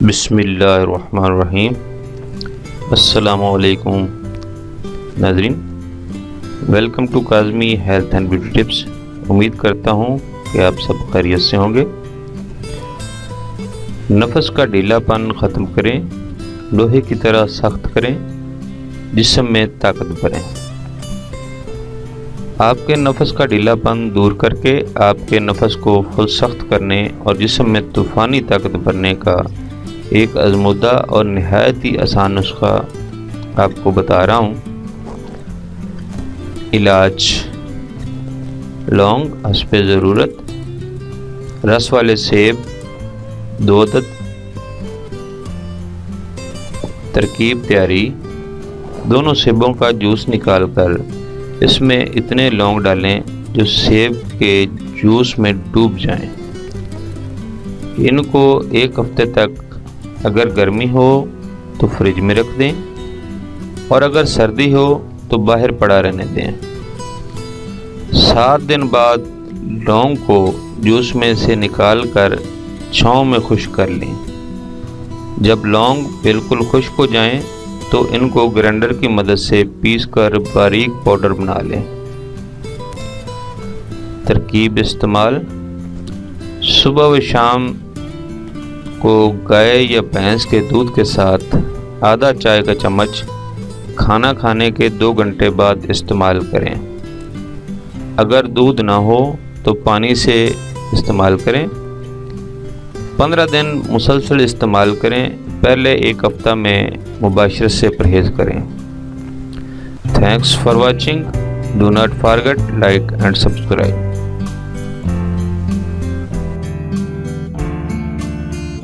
بسم اللہ الرحمن الرحیم۔ السلام علیکم ناظرین، welcome to Kazmi health and beauty tips. امید کرتا ہوں کہ آپ سب خیریت سے ہوں گے۔ نفس کا ڈھیلا پن ختم کریں، لوہے کی طرح سخت کریں، جسم میں طاقت بھریں۔ آپ کے نفس کا ڈھیلا پن دور کر کے آپ کے نفس کو خود سخت کرنے اور جسم میں طوفانی طاقت بھرنے کا ایک آزمودہ اور نہایت ہی آسان نسخہ آپ کو بتا رہا ہوں۔ علاج: لونگ حسب ضرورت، رس والے سیب 2 عدد۔ ترکیب تیاری: دونوں سیبوں کا جوس نکال کر اس میں اتنے لونگ ڈالیں جو سیب کے جوس میں ڈوب جائیں۔ ان کو 1 ہفتے تک اگر گرمی ہو تو فریج میں رکھ دیں اور اگر سردی ہو تو باہر پڑا رہنے دیں۔ 7 دن بعد لونگ کو جوس میں سے نکال کر چھاؤں میں خشک کر لیں۔ جب لونگ بالکل خشک ہو جائیں تو ان کو گرینڈر کی مدد سے پیس کر باریک پاؤڈر بنا لیں۔ ترکیب استعمال: صبح و شام کو گائے یا بھینس کے دودھ کے ساتھ آدھا چائے کا چمچ کھانا کھانے کے 2 گھنٹے بعد استعمال کریں۔ اگر دودھ نہ ہو تو پانی سے استعمال کریں۔ 15 دن مسلسل استعمال کریں، پہلے 1 ہفتہ میں مباشرت سے پرہیز کریں۔ Thanks for watching, do not forget like and subscribe.